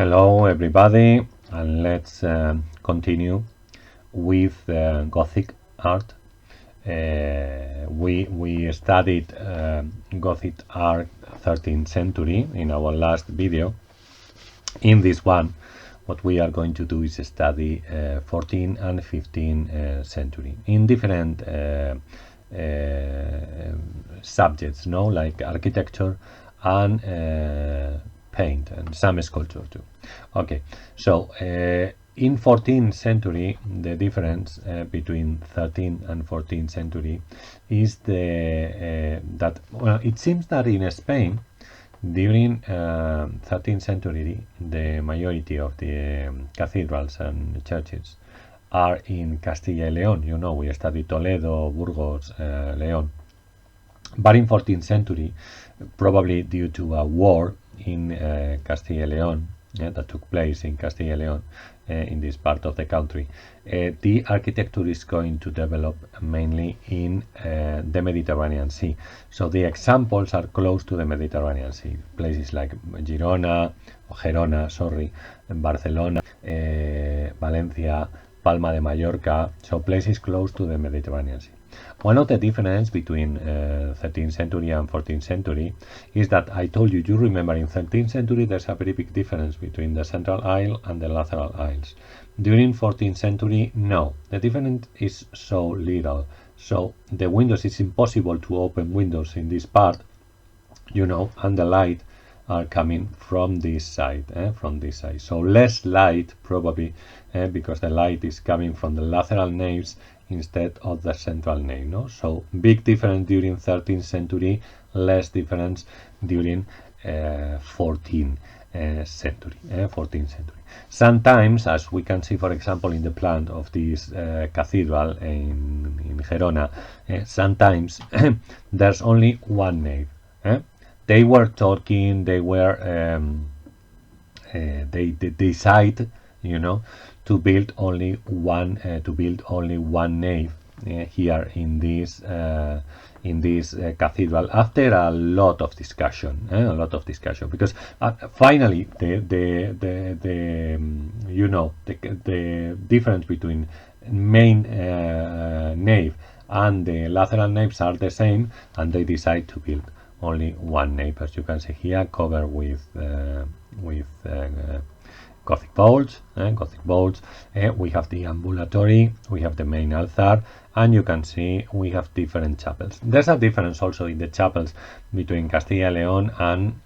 Hello everybody, and let's continue with Gothic art. We studied Gothic art 13th century in our last video. In this one, what we are going to do is study 14th and 15th century in different subjects, like architecture and paint and some sculpture too. Okay, so in 14th century the difference between 13th and 14th century is that it seems that in Spain during 13th century the majority of the cathedrals and churches are in Castilla y León. We studied Toledo, Burgos, León. But in 14th century, probably due to a war in Castilla y León that took place in Castilla y León, in this part of the country, the architecture is going to develop mainly in the Mediterranean Sea. So the examples are close to the Mediterranean Sea. Places like Gerona, Barcelona, Valencia, Palma de Mallorca, so places close to the Mediterranean Sea. One of the difference between 13th century and 14th century is that I told you remember in 13th century there's a very big difference between the central aisle and the lateral aisles. During 14th century, no, the difference is so little. So the windows, it's impossible to open windows in this part, and the light are coming from this side, So less light probably, because the light is coming from the lateral naves instead of the central nave. So big difference during 13th century, less difference during 14th century. Sometimes, as we can see, for example, in the plan of this cathedral in Gerona, sometimes there's only one nave. They were talking, they decide, to build only one nave here in this cathedral after a lot of discussion, because finally the difference between main nave and the lateral naves are the same, and they decide to build only one nave, as you can see here, covered with Gothic vaults. We have the ambulatory, we have the main altar, and you can see we have different chapels. There's a difference also in the chapels between Castilla y León and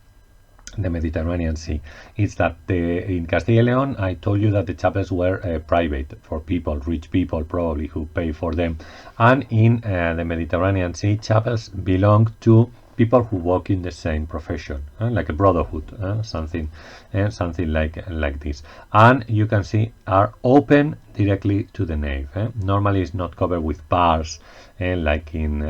the Mediterranean Sea. It's that in Castilla y León, I told you that the chapels were private for people, rich people probably, who pay for them, and in the Mediterranean Sea, chapels belong to people who work in the same profession, like a brotherhood, something like this, and you can see are open directly to the nave. Normally it's not covered with bars, like in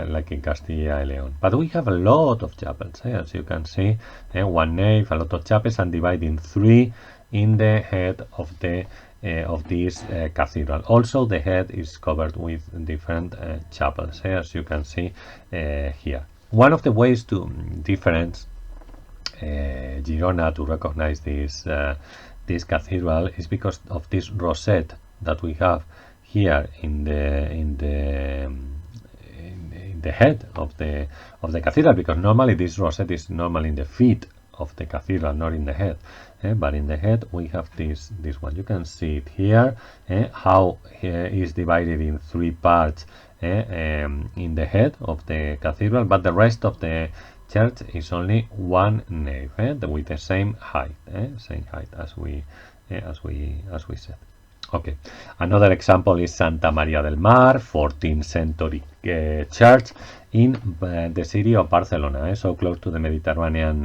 Castilla y León, but we have a lot of chapels, as you can see, one nave, a lot of chapels, and divided in three in the head of the of this cathedral. Also the head is covered with different chapels, as you can see here. One of the ways to difference Girona to recognize this cathedral is because of this rosette that we have here in the head of the cathedral, because normally this rosette is normally in the feet of the cathedral, not in the head, but in the head we have this one. You can see it here, how is divided in three parts in the head of the cathedral, but the rest of the church is only one nave, with the same height, as we said. Okay, another example is Santa Maria del Mar, 14th century church in the city of Barcelona, so close to the Mediterranean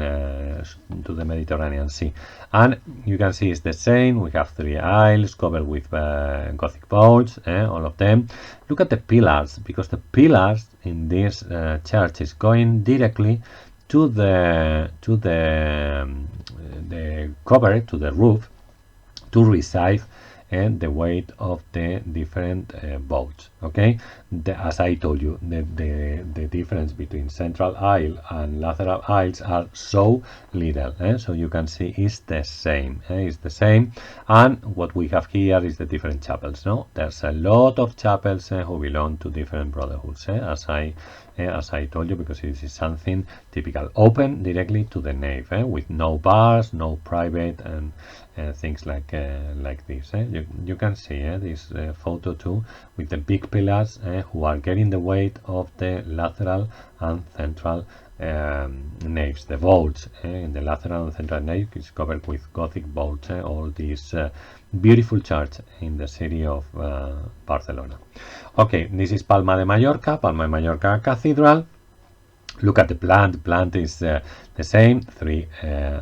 Sea, and you can see it's the same. We have three aisles covered with Gothic vaults, all of them. Look at the pillars, because the pillars in this church is going directly to the cover, to the roof, to receive the weight of the different boats. Okay, as I told you, the difference between central aisle and lateral aisles are so little, so you can see it's the same, it's the same. And what we have here is the different chapels. No, there's a lot of chapels who belong to different brotherhoods, as I told you, because this is something typical, open directly to the nave, with no bars, no private, and things like this. You can see this photo too, with the big pillars who are getting the weight of the lateral and central naves. The vaults in the lateral and central nave is covered with Gothic vaults. All these beautiful church in the city of Barcelona. Okay, this is Palma de Mallorca Cathedral. Look at the plant. The plant is the same, 3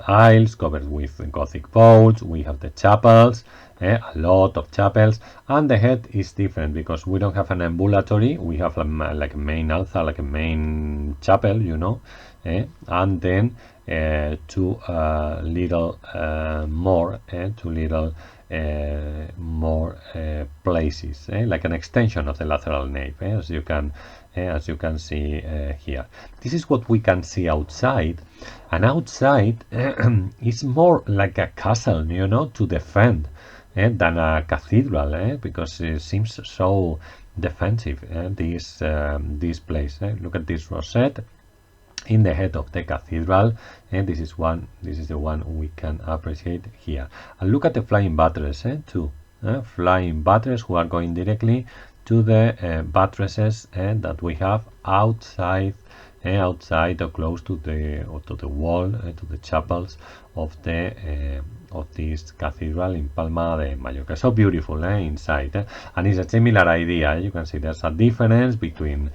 aisles covered with Gothic vaults. We have the chapels, a lot of chapels, and the head is different because we don't have an ambulatory. We have like a main altar, like a main chapel, you know, and then 2 little more places, like an extension of the lateral nave, as you can see here. This is what we can see outside, and outside is more like a castle, you know, to defend than a cathedral, because it seems so defensive, this place. Look at this rosette in the head of the cathedral, and this is the one we can appreciate here. And look at the flying buttresses too, flying buttresses who are going directly to the buttresses that we have outside or close to the wall, to the chapels of this cathedral in Palma de Mallorca. So beautiful inside, and it's a similar idea. You can see there's a difference between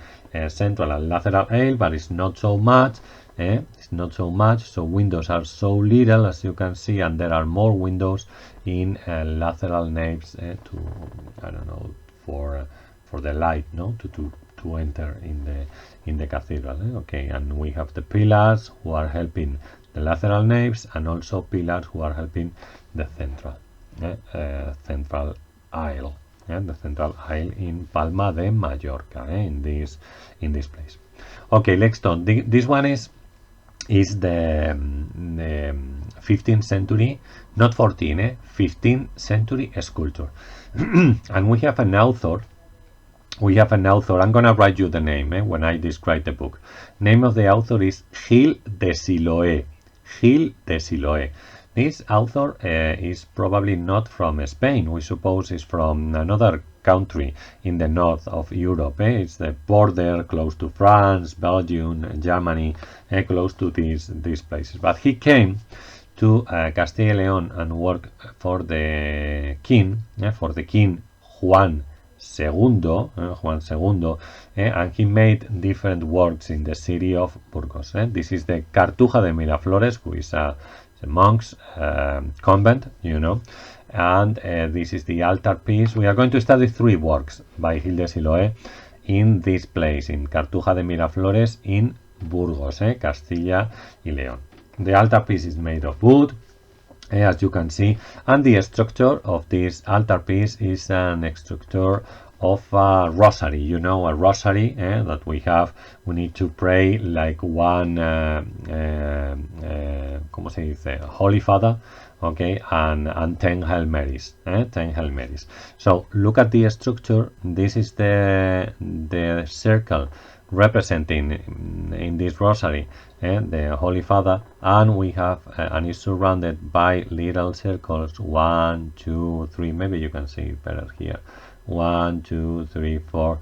central and lateral aisle, but it's not so much. It's not so much. So windows are so little, as you can see, and there are more windows in lateral naves to, I don't know, for the light, no, to enter in the cathedral. Okay, and we have the pillars who are helping the lateral naves, and also pillars who are helping the central aisle, the central aisle in Palma de Mallorca, in this place. Okay, let's turn. This one is the 15th century, not 14, 15th century sculpture, and we have an author. I'm gonna write you the name when I describe the book. Name of the author is Gil de Siloé. This author is probably not from Spain. We suppose he's from another country in the north of Europe. It's the border close to France, Belgium, Germany, close to these places. But he came to Castilla y León and worked for the king, Juan II, and he made different works in the city of Burgos. This is the Cartuja de Miraflores, who is a monk's convent, you know, and this is the altarpiece. We are going to study 3 works by Gil de Siloé in this place, in Cartuja de Miraflores in Burgos, Castilla y León. The altarpiece is made of wood, as you can see, and the structure of this altarpiece is an structure of a rosary, you know, a rosary that we need to pray like one ¿cómo se dice? Holy Father, okay, and 10 Hail Marys, 10 Hail Marys. So look at the structure. This is the circle representing in this rosary the Holy Father, and we have and it's surrounded by little circles, 1, 2, 3, maybe you can see it better here, 1, 2, 3, 4,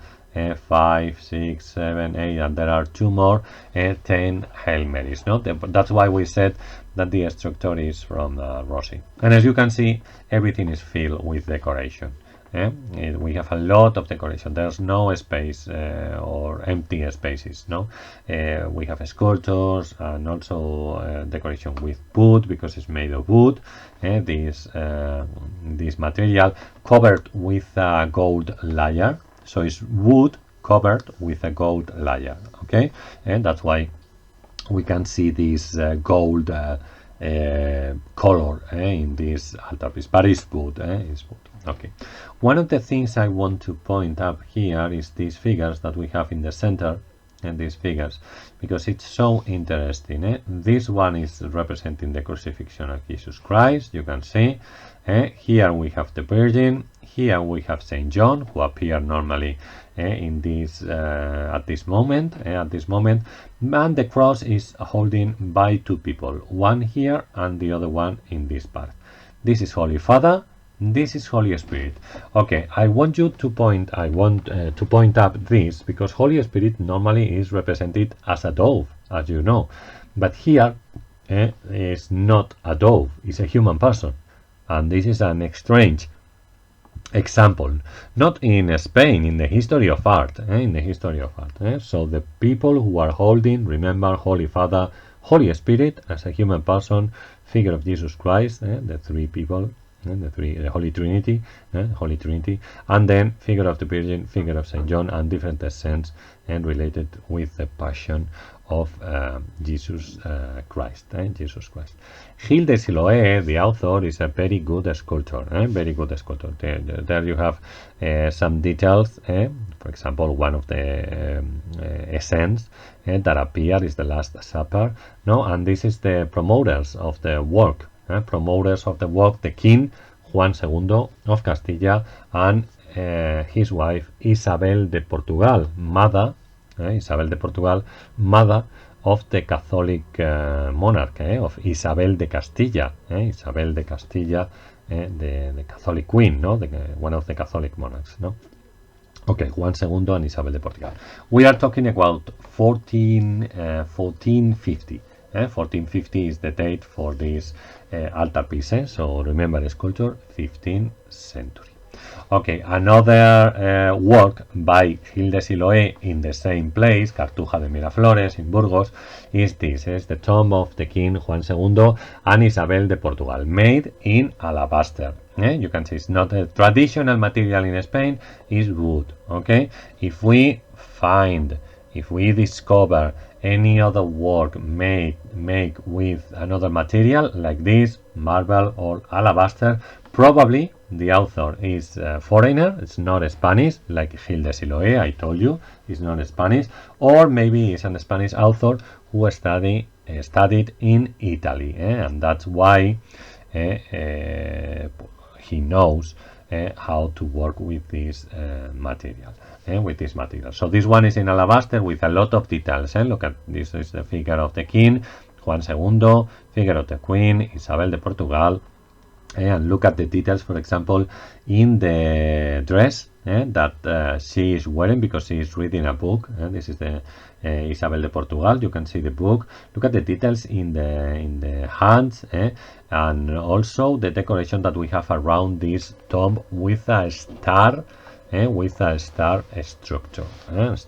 5, 6, 7, 8, and there are 2 more, 10 Hail Marys. No, that's why we said that the structure is from Rossi. And as you can see, everything is filled with decoration. We have a lot of decoration. There's no space or empty spaces. No, we have sculptures and also decoration with wood, because it's made of wood. This material covered with a gold layer. So it's wood covered with a gold layer. Okay, and that's why we can see this gold color in this altarpiece. But it's wood. It's wood. Okay. One of the things I want to point up here is these figures that we have in the center, and these figures, because it's so interesting. This one is representing the crucifixion of Jesus Christ, you can see. Here we have the Virgin, here we have Saint John, who appear normally in this at this moment, and the cross is holding by two people, one here and the other one in this part. This is Holy Father, this is Holy Spirit. Okay, I want to point up this, because Holy Spirit normally is represented as a dove, as you know, but here is not a dove, it's a human person, and this is an strange example, not in Spain, in the history of art, So the people who are holding, remember, Holy Father, Holy Spirit as a human person, figure of Jesus Christ, the three people, the Holy Trinity, and then figure of the Virgin, figure of Saint John, and different saints, and related with the Passion of Jesus Christ. Gilles de Siloé, the author, is a very good sculptor. There you have some details. For example, one of the essence that appear is the Last Supper. And this is the promoters of the work. The King Juan II of Castilla and his wife Isabel de Portugal, mother of the Catholic monarch, of Isabel de Castilla, the Catholic queen, one of the Catholic monarchs, Okay, Juan II and Isabel de Portugal. We are talking about 1450. 1450 is the date for this altarpiece, so remember the sculpture, 15th century. Okay, another work by Gilles de Siloé in the same place, Cartuja de Miraflores in Burgos, is this. Is the tomb of the King Juan II and Isabel de Portugal, made in alabaster. You can see it's not a traditional material in Spain, it's wood. Okay, if we discover any other work made with another material like this, marble or alabaster, probably the author is a foreigner, it's not Spanish, like Gilles de Siloé, I told you, it's not Spanish, or maybe it's a Spanish author who studied in Italy, and that's why he knows how to work with this material. So this one is in alabaster with a lot of details. Look at this, is the figure of the King Juan II, figure of the Queen Isabel de Portugal, and look at the details, for example, in the dress that she is wearing, because she is reading a book. This is the Isabel de Portugal. You can see the book. Look at the details in the hands, and also the decoration that we have around this tomb with a star. With a star structure. It's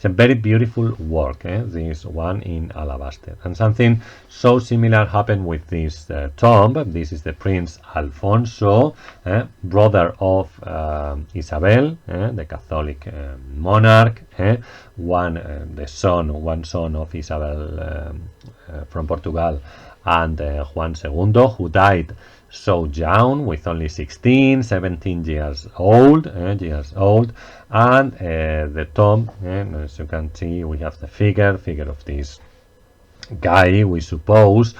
a very beautiful work, this one in alabaster. And something so similar happened with this tomb. This is the Prince Alfonso, brother of Isabel, the Catholic monarch, one son of Isabel from Portugal, and Juan II, who died so young, with only 17 years old, and the tomb, as you can see, we have the figure of this guy, we suppose,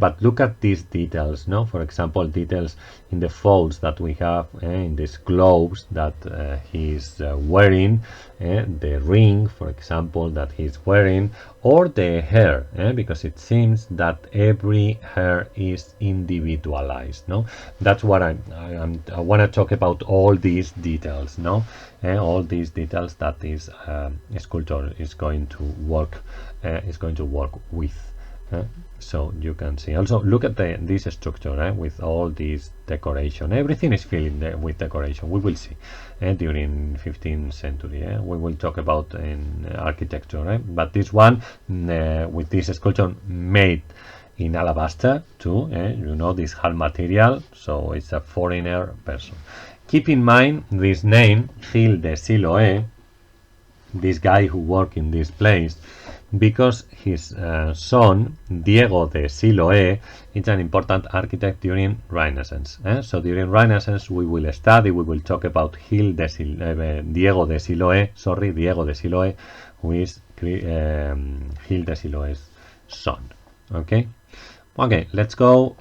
but look at these details, for example, details in the folds that we have, in these gloves that he's wearing, the ring, for example, that he's wearing, or the hair, because it seems that every hair is individualized. That's what I want to talk about, all these details, all these details that this sculptor is going to work with. So you can see. Also, look at this structure, with all this decoration. Everything is filled with decoration. We will see during 15th century. We will talk about in architecture. But this one, with this sculpture made in alabaster too, this hard material, so it's a foreigner person. Keep in mind this name, Gilles de Siloé, this guy who worked in this place, because his son, Diego de Siloé, is an important architect during Renaissance. So during Renaissance we will talk about Diego de Siloé, who is Gil de Siloé's son. Okay, let's go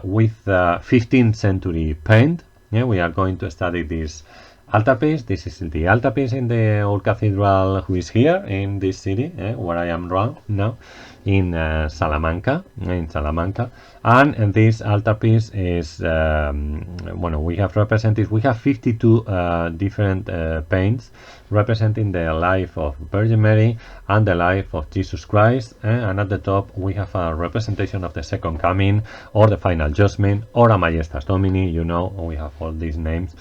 with 15th century paint. We are going to study this altarpiece. This is the altarpiece in the old cathedral, who is here in this city, where I am now, in Salamanca, and this altarpiece is, we have 52 different paints representing the life of Virgin Mary and the life of Jesus Christ, and at the top we have a representation of the Second Coming, or the Final Judgment, or a Majestas Domini. We have all these names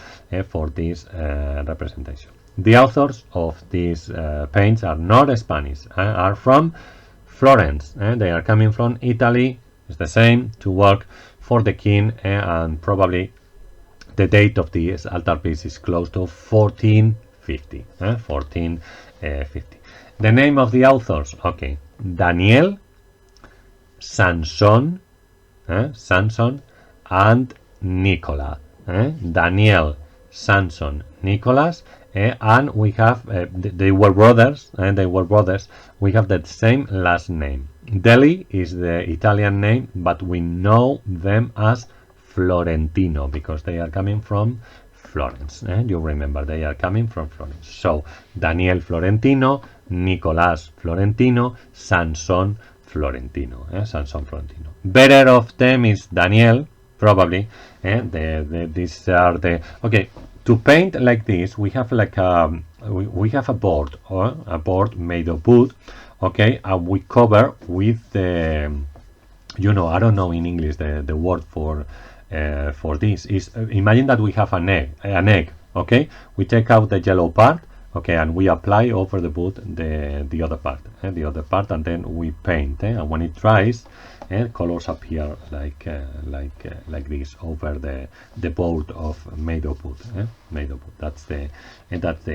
for this representation. The authors of these paints are not Spanish, are from Florence. They are coming from Italy. It's the same, to work for the king, and probably the date of this altarpiece is close to 1450. 1450. The name of the authors, Daniel, Sanson, and Nicola. Daniel, Sanson, Nicholas, and we have they were brothers. We have that same last name. Deli is the Italian name, but we know them as Florentino because they are coming from Florence. You remember, they are coming from Florence. So Daniel Florentino, Nicolas Florentino, Sanson Florentino. Better of them is Daniel, probably. These are the to paint like this. We have like we have a board, or a board made of wood. And we cover with the, I don't know in English the word for this is, imagine that we have an egg. We take out the yellow part, and we apply over the wood the other part, and then we paint, and when it dries, colors appear like this over the board of made of wood. That's the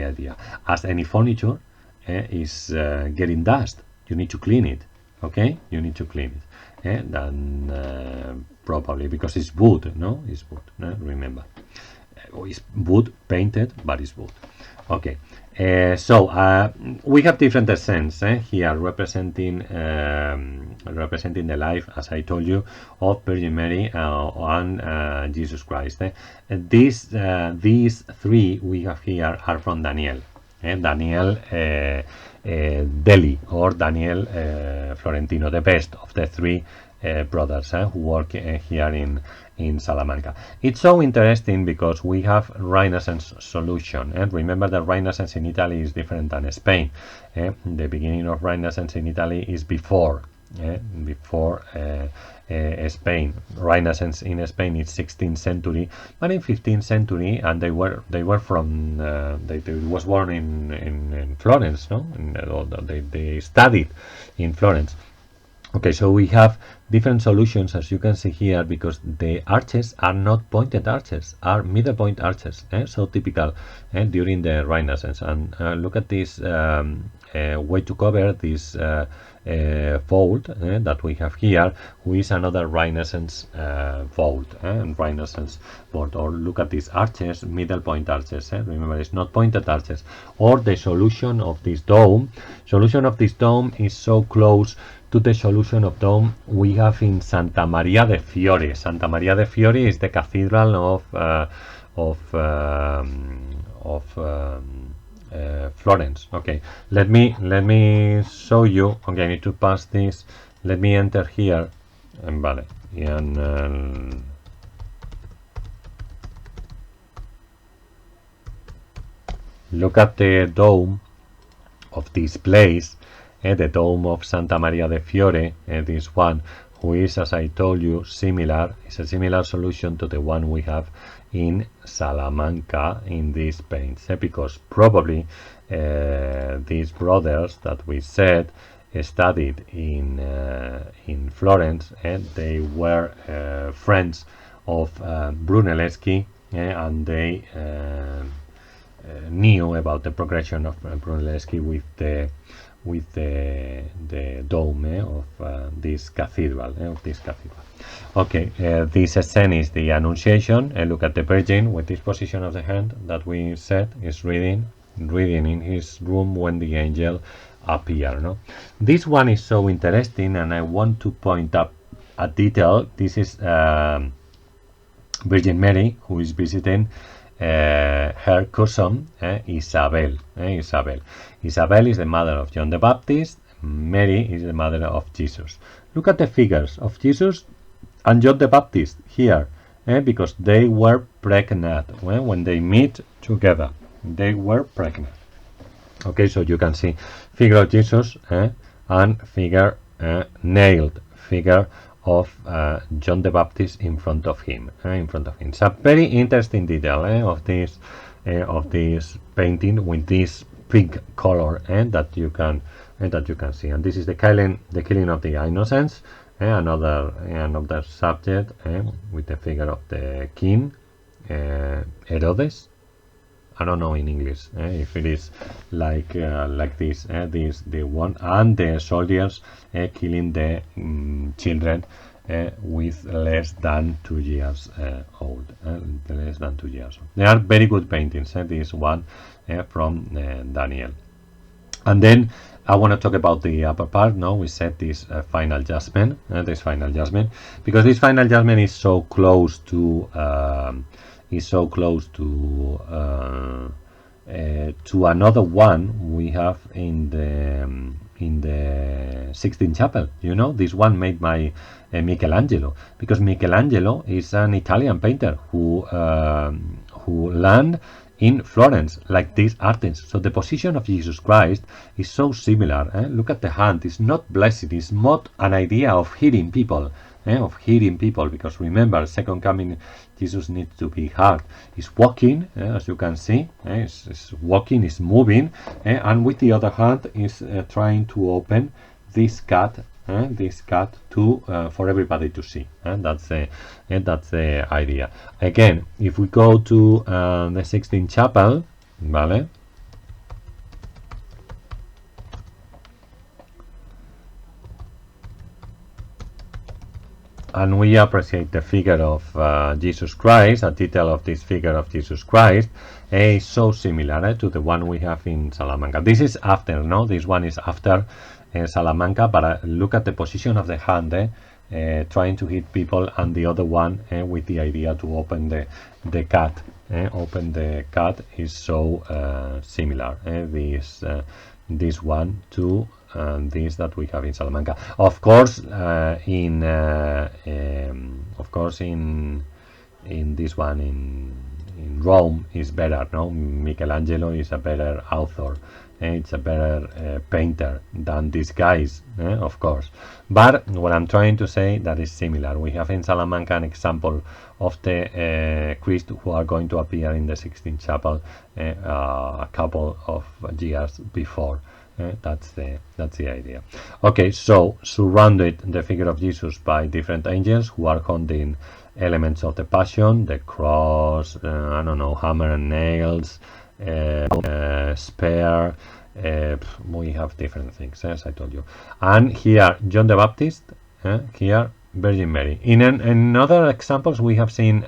idea. As any furniture is getting dust, you need to clean it. You need to clean it, then probably because it's wood. It's wood. Remember, it's wood painted, but it's wood. So we have different scenes here representing the life, as I told you, of Virgin Mary and Jesus Christ. These three we have here are from Daniel. Daniel Deli, or Daniel Florentino, the best of the three brothers who work here in Salamanca. It's so interesting because we have Renaissance solution, and remember that Renaissance in Italy is different than Spain. The beginning of Renaissance in Italy is before Spain. Renaissance in Spain is 16th century, but in 15th century, and they were from they was born in Florence, they studied in Florence. So we have different solutions, as you can see here, because the arches are not pointed arches, are middle point arches, so typical during the Renaissance. And look at this way to cover this fold that we have here, who is another Renaissance fold and Renaissance board. Or look at these arches, middle point arches. Remember, it's not pointed arches. Or the solution of this dome. Solution of this dome is so close to the solution of dome we have in Santa Maria de Fiore. Santa Maria de Fiore is the cathedral of Florence. Let me show you. I need to pass this. Let me enter here. Vale. And look at the dome of this place. The dome of Santa Maria de Fiore, this one, who is, as I told you, similar. It's a similar solution to the one we have in Salamanca in these paints, because probably these brothers that we said studied in Florence, and they were friends of Brunelleschi, and they knew about the progression of Brunelleschi with the dome of this cathedral. Okay, this scene is the Annunciation. Look at the Virgin with this position of the hand that we said is reading in his room when the angel appeared. No, this one is so interesting, and I want to point up a detail. This is Virgin Mary, who is visiting her cousin Isabel. Isabel is the mother of John the Baptist. Mary is the mother of Jesus. Look at the figures of Jesus and John the Baptist here, because they were pregnant when they meet together. They were pregnant. Okay, so you can see figure of Jesus and figure nailed figure of John the Baptist in front of him. It's a very interesting detail of this painting with this pink color that you can see. And this is the killing of the innocents. Another subject with the figure of the king Herodes. I don't know in English if it is like this. The one, and the soldiers killing the children with less than 2 years old. They are very good paintings. This one from Daniel. And then I want to talk about the upper part. No, we said this final judgment. Because this final judgment is so close to. To another one we have in the Sixtine Chapel. You know, this one made by Michelangelo, because Michelangelo is an Italian painter who landed in Florence, like these artists. So the position of Jesus Christ is so similar. Look at the hand. It's not blessed. It's more an idea of healing people. Because remember, second coming, Jesus needs to be hard. He's walking, as you can see. He's walking, he's moving, and with the other hand is trying to open this cut to for everybody to see. That's the idea. Again, if we go to the Sixtine Chapel, vale. And we appreciate the figure of Jesus Christ. A detail of this figure of Jesus Christ is so similar to the one we have in Salamanca. This is after, no? This one is after Salamanca, but look at the position of the hand, trying to hit people, and the other one with the idea to open the cut. Open the cut is so similar. This one to this that we have in Salamanca. Of course, in this one in Rome is better. No, Michelangelo is a better author. It's a better painter than these guys, of course. But what I'm trying to say, that is similar. We have in Salamanca an example of the Christ who are going to appear in the Sixtine Chapel a couple of years before. That's the idea. Okay, so surrounded the figure of Jesus by different angels who are holding elements of the Passion, the cross, I don't know, hammer and nails, spear. We have different things, as I told you. And here John the Baptist, here Virgin Mary. In other examples we have seen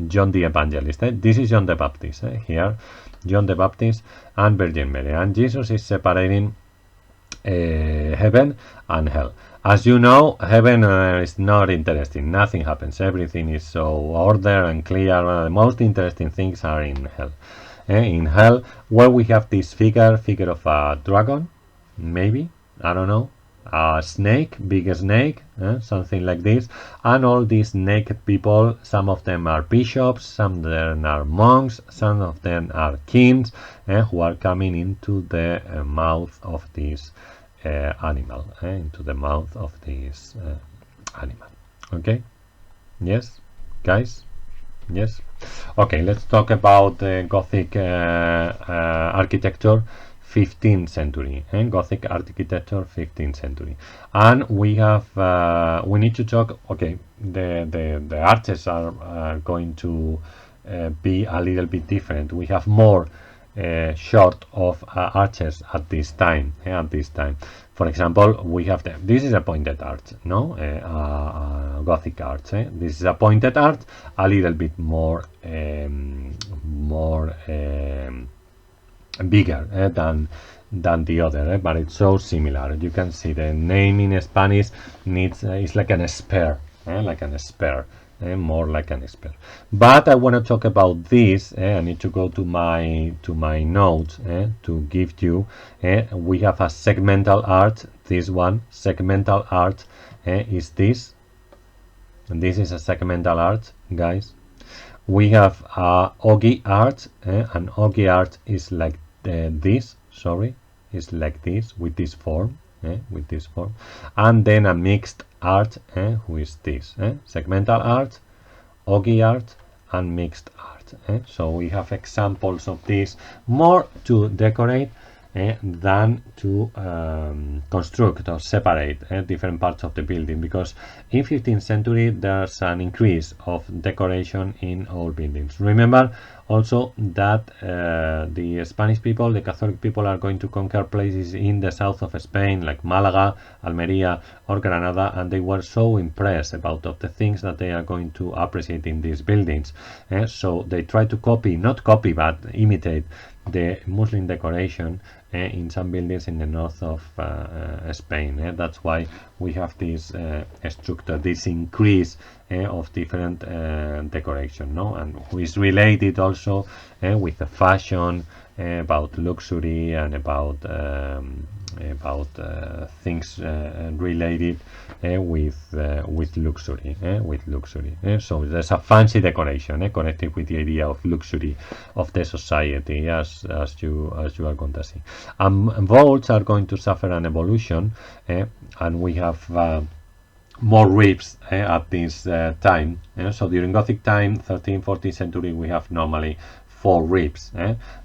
John the Evangelist. This is John the Baptist. Here John the Baptist and Virgin Mary, and Jesus is separating heaven and hell. As you know, heaven is not interesting. Nothing happens. Everything is so ordered and clear. The most interesting things are in hell. In hell, where we have this figure of a dragon, maybe, I don't know, a snake, big snake, something like this, and all these naked people. Some of them are bishops, some of them are monks, some of them are kings, who are coming into the mouth of this animal, into the mouth of this animal. Okay, yes, guys, yes. Okay, let's talk about the Gothic architecture, 15th century, Gothic architecture, 15th century. And we have we need to talk. Okay, the arches are going to be a little bit different. We have more short of arches at this time. For example, we have this is a pointed arch, no? Gothic arch. This is a pointed arch, a little bit more bigger than the other, but it's so similar. You can see the name in Spanish is like an spare, more like an spare. But I want to talk about this. I need to go to my notes to give you. We have a segmental arch. This one segmental arch is this, and this is a segmental arch, guys. We have a ogee arch. An ogee arch is like this. Sorry, is like this with this form. And then a mixed arch, who is this? Segmental arch, ogee arch, and mixed arch. So we have examples of this, more to decorate than to construct or separate different parts of the building, because in 15th century there's an increase of decoration in all buildings. Remember also that the Spanish people, the Catholic people, are going to conquer places in the south of Spain like Malaga, Almeria or Granada, and they were so impressed about of the things that they are going to appreciate in these buildings. So they try to copy, not copy, but imitate the Muslim decoration in some buildings in the north of Spain. That's why we have this structure, this increase of different decoration, no? And who is related also with the fashion, about luxury, and about things related with luxury. So there's a fancy decoration connected with the idea of luxury of the society, as you are going to see. Vaults are going to suffer an evolution, and we have more ribs at this time. So during Gothic time, 13th, 14th century, we have normally 4 ribs,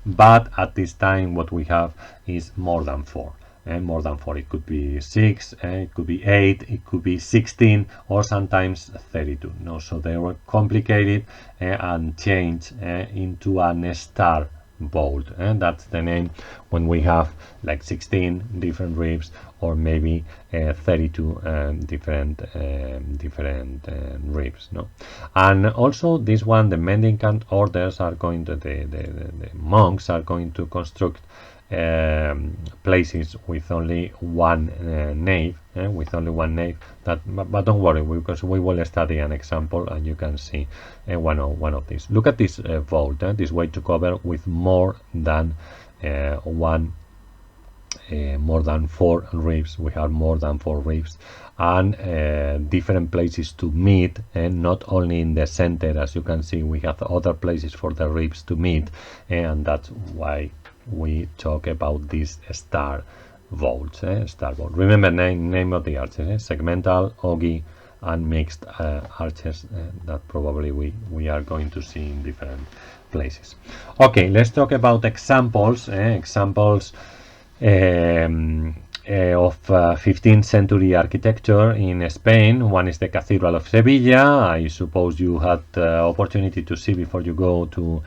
but at this time what we have is more than 4. More than 4. It could be 6, it could be 8, it could be 16, or sometimes 32. No, so they were complicated and changed into an star vault, and that's the name when we have like 16 different ribs, or maybe 32 different ribs, no? And also this one, the mendicant orders are going to the monks are going to construct places with only one nave, but don't worry, because we will study an example and you can see one of these. Look at this vault, this way to cover with more than 4 ribs. We have more than 4 ribs, and different places to meet, and not only in the center. As you can see, we have other places for the ribs to meet, and that's why we talk about this star vaults. Star vault. Remember name of the arches: segmental, ogee, and mixed arches that probably we are going to see in different places. Okay, let's talk about examples. Examples of 15th century architecture in Spain. One is the Cathedral of Sevilla. I suppose you had opportunity to see before you go to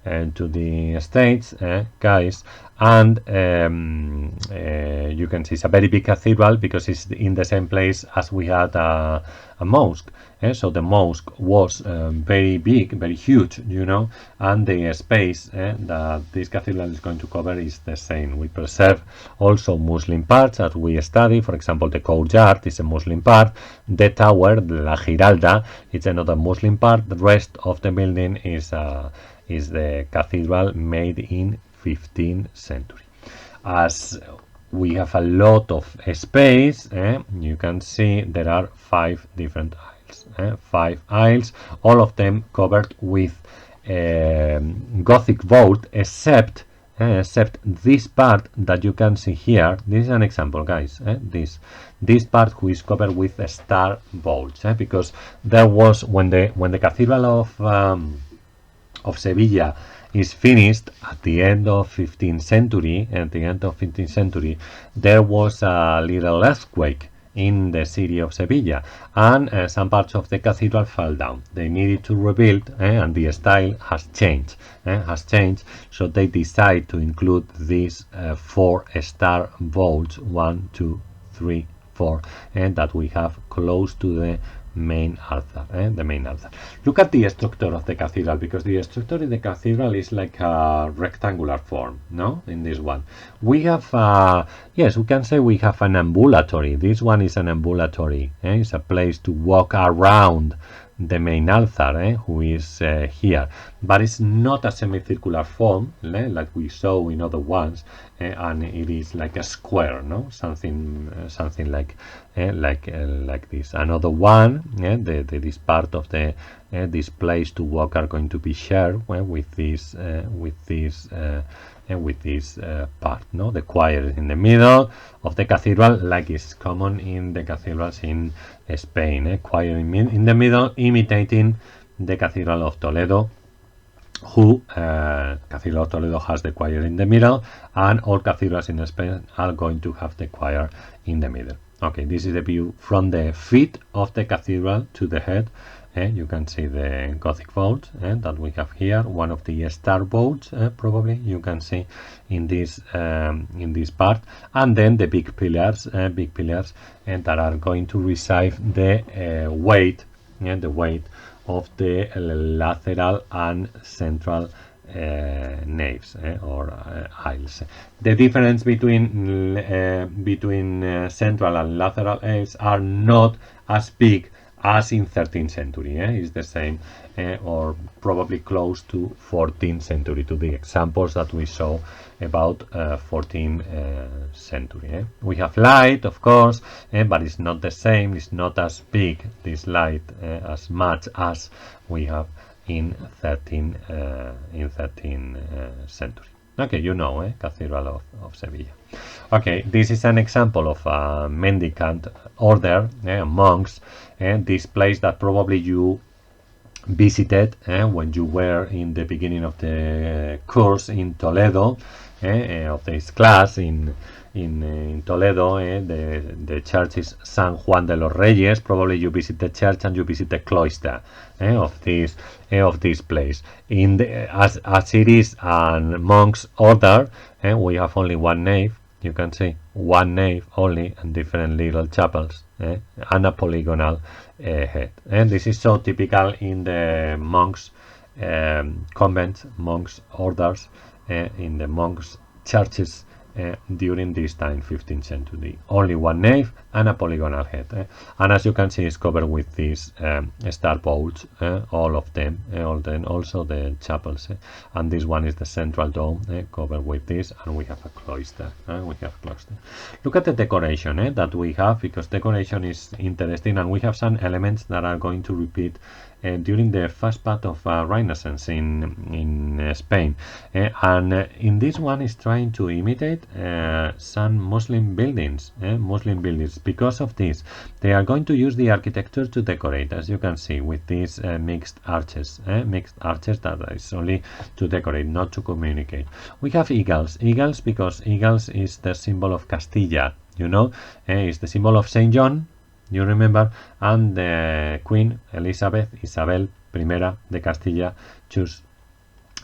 the States, guys, and you can see it's a very big cathedral because it's in the same place as we had a mosque. So the mosque was very big, very huge, you know, and the space that this cathedral is going to cover is the same. We preserve also Muslim parts as we study. For example, the courtyard is a Muslim part, the tower, La Giralda, it's another Muslim part. The rest of the building is the cathedral made in 15th century. As we have a lot of space, you can see there are 5 different aisles. 5 aisles, all of them covered with Gothic vault, except this part that you can see here. This is an example, guys. This part who is covered with star vaults, because there was when the cathedral of Sevilla is finished at the end of 15th century. There was a little earthquake in the city of Sevilla, and some parts of the cathedral fell down. They needed to rebuild, and the style has changed. So they decide to include these 4-star vaults, 1, 2, 3, 4, and that we have close to the main altar. Look at the structure of the cathedral, because the structure in the cathedral is like a rectangular form. No, in this one we have yes, we can say we have an ambulatory. This one is an ambulatory. It's a place to walk around the main altar, who is here, but it's not a semicircular form like we saw in other ones, and it is like a square, no, something like this. Another one, this part of the this place to walk are going to be shared with this part, no? The choir is in the middle of the cathedral, like is common in the cathedrals in Spain. Choir in the middle, imitating the Cathedral of Toledo, who Cathedral of Toledo has the choir in the middle, and all cathedrals in Spain are going to have the choir in the middle. Okay, this is the view from the feet of the cathedral to the head. You can see the Gothic vault that we have here, one of the star vaults, probably you can see in this part, and then the big pillars that are going to receive the weight, the weight of the lateral and central naves or aisles. The difference between central and lateral aisles are not as big as in 13th century. Is the same, or probably close to 14th century, to the examples that we saw about 14th century. We have light, of course, but it's not the same, it's not as big, this light, as much as we have in 13th century. Okay, you know, Cathedral of Sevilla. Okay, this is an example of a mendicant order, monks, and this place that probably you visited when you were in the beginning of the course in Toledo, of this class in Toledo. The church is San Juan de los Reyes. Probably you visit the church and you visit the cloister of this place. In the, as it is a monk's order, we have only one nave. You can see one nave only, and different little chapels, and a polygonal head. And this is so typical in the monks' convents, monks' orders, in the monks' churches during this time, 15th century. Only one nave and a polygonal head. And as you can see, it's covered with these star vaults, all of them, also the chapels. And this one is the central dome, covered with this, and we have a cloister. Look at the decoration that we have, because decoration is interesting, and we have some elements that are going to repeat during the first part of Renaissance in Spain, and in this one is trying to imitate some Muslim buildings. Because of this, they are going to use the architecture to decorate, as you can see, with these mixed arches that is only to decorate, not to communicate. We have eagles because eagles is the symbol of Castilla, you know, is the symbol of Saint John, you remember, and the Queen Elizabeth, Isabel I de Castilla, chose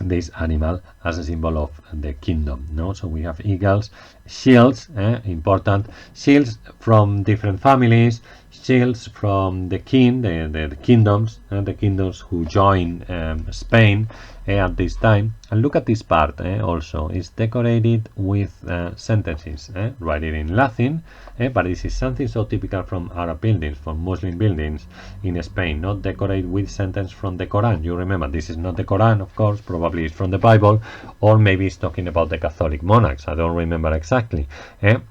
this animal as a symbol of the kingdom. No, so we have eagles, shields, important shields from different families, shields from the king, the kingdoms, the kingdoms who join Spain at this time. And look at this part, also is decorated with sentences, written in Latin, but this is something so typical from Arab buildings, from Muslim buildings in Spain, not decorate with sentence from the Quran. You remember, this is not the Quran, of course, probably it's from the Bible, or maybe it's talking about the Catholic monarchs, I don't remember exactly,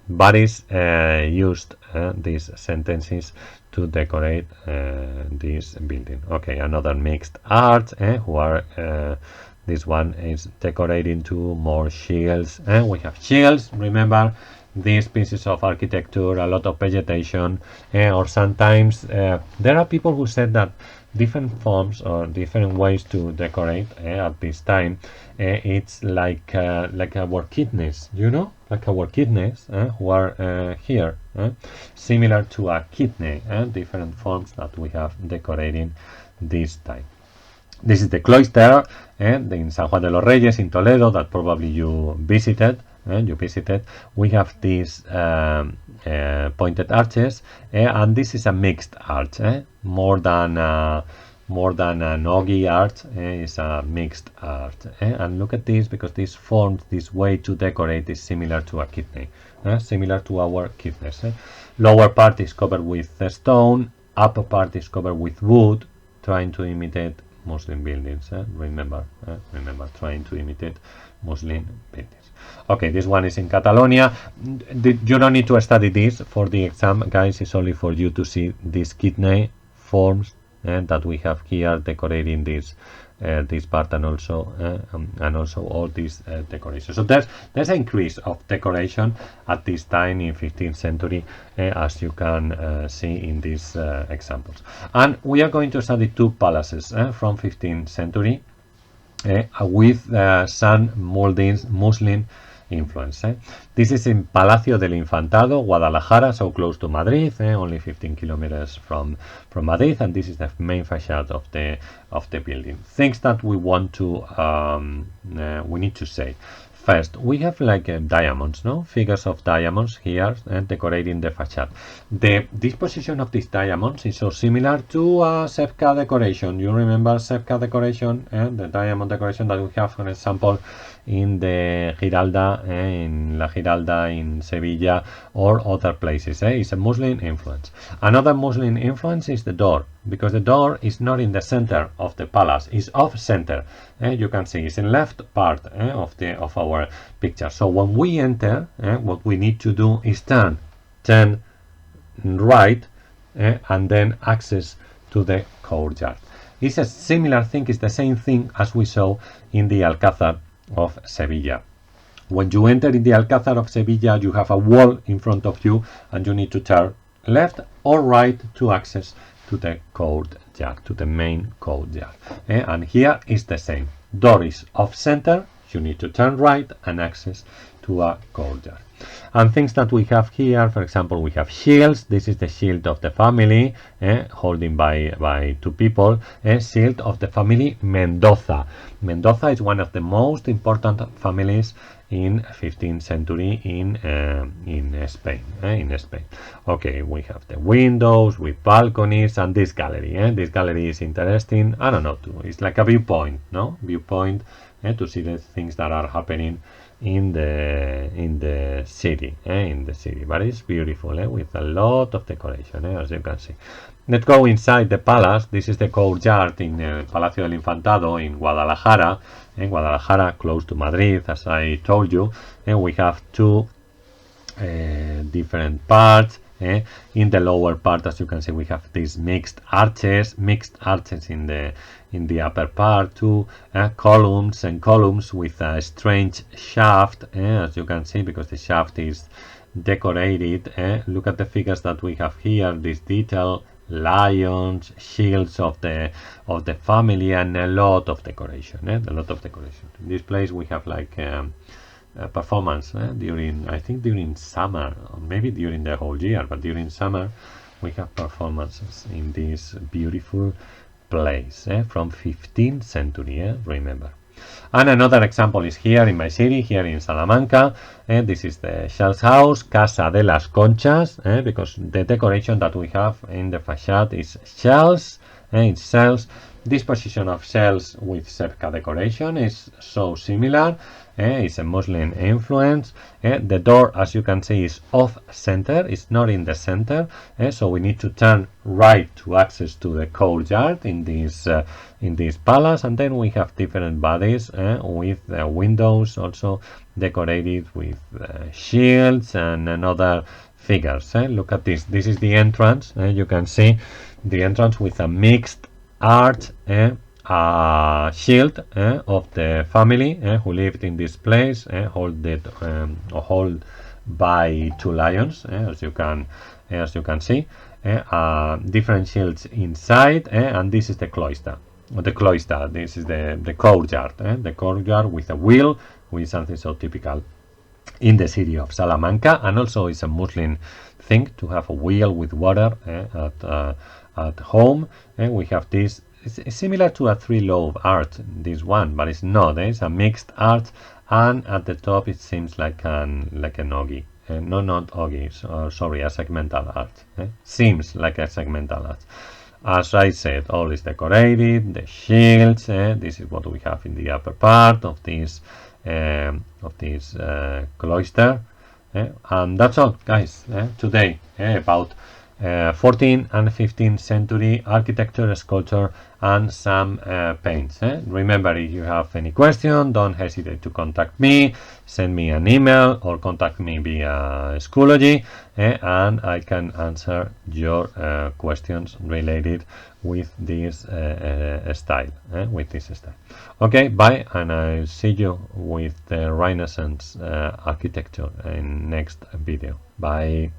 but it's used, these sentences, to decorate this building. Okay, another mixed art, who are this one is decorating to more shields, and we have shields. Remember these pieces of architecture, a lot of vegetation, or sometimes there are people who said that different forms or different ways to decorate at this time. It's like our kidneys, you know, like our kidneys who are here, similar to a kidney, different forms that we have decorating this time. This is the cloister in San Juan de los Reyes in Toledo that probably you visited. We have these pointed arches, and this is a mixed arch, more than an ogee arch. It's a mixed arch, and look at this, because this forms, this way to decorate is similar to a kidney, similar to our kidneys. Lower part is covered with stone, upper part is covered with wood, trying to imitate Muslim buildings. Remember, trying to imitate Muslim buildings. Okay, this one is in Catalonia. You don't need to study this for the exam, guys. It's only for you to see these kidney forms that we have here decorating this part, and also all these decorations. So there's an increase of decoration at this time in 15th century, as you can see in these examples. And we are going to study two palaces from 15th century with some Muslim influence. This is in Palacio del Infantado, Guadalajara, so close to Madrid, only 15 kilometers from Madrid, and this is the main facade of the building. Things that we want to we need to say. First, we have like diamonds, no? Figures of diamonds here decorating the facade. The disposition of these diamonds is so similar to a Sepka decoration. You remember Sepka decoration, the diamond decoration that we have, for example, in the Giralda, in La Giralda in Sevilla or other places. It's a Muslim influence. Another Muslim influence is the door, because the door is not in the center of the palace, it's off center. You can see it's in left part of our picture. So when we enter, what we need to do is turn right, and then access to the courtyard. It's a similar thing, it's the same thing as we saw in the Alcázar of Sevilla. When you enter in the Alcázar of Sevilla, you have a wall in front of you, and you need to turn left or right to access to the courtyard, to the main courtyard. And here is the same. Door is off center, you need to turn right and access to a courtyard. And things that we have here, for example, we have shields. This is the shield of the family, holding by two people. Shield of the family Mendoza. Mendoza is one of the most important families in 15th century in Spain. Okay, we have the windows with balconies and this gallery. This gallery is interesting. I don't know, it's like a viewpoint, no? Viewpoint to see the things that are happening in the city, but it's beautiful, with a lot of decoration, as you can see. Let's go inside the palace. This is the courtyard in Palacio del Infantado in Guadalajara, close to Madrid, as I told you. And we have two different parts. In the lower part, as you can see, we have these mixed arches in the upper part, two columns with a strange shaft, as you can see, because the shaft is decorated. Look at the figures that we have here, this detail, lions, shields of the family, and a lot of decoration. In this place we have like performance during summer, or maybe during the whole year, but during summer we have performances in this beautiful place from 15th century, remember. And another example is here in my city, here in Salamanca. This is the shells house, Casa de las Conchas, because the decoration that we have in the facade is shells. It's shells. This position of shells with Sepka decoration is so similar. It's a Muslim influence. The door, as you can see, is off center. It's not in the center. So we need to turn right to access to the courtyard in this palace. And then we have different bodies with windows also decorated with shields and another figures. Look at this. This is the entrance. You can see the entrance with a mixed art, a shield of the family who lived in this place, held by two lions, as you can see. different shields inside, and this is the cloister. This is the courtyard, the courtyard with a wheel, which is something so typical in the city of Salamanca, and also it's a Muslim thing to have a wheel with water at home. And we have this. It's similar to a three-lobe art, this one, but it's not. It's a mixed art, and at the top it seems like an oggy. No, not oggy. Sorry, a segmental art. Seems like a segmental art. As I said, all is decorated. The shields. This is what we have in the upper part of this cloister. And that's all, guys. Today about 14th and 15th century architecture, sculpture, and some paints. Remember, if you have any question, don't hesitate to contact me, send me an email, or contact me via Schoology, and I can answer your questions related with this style. Okay, bye, and I'll see you with the Renaissance architecture in next video. Bye.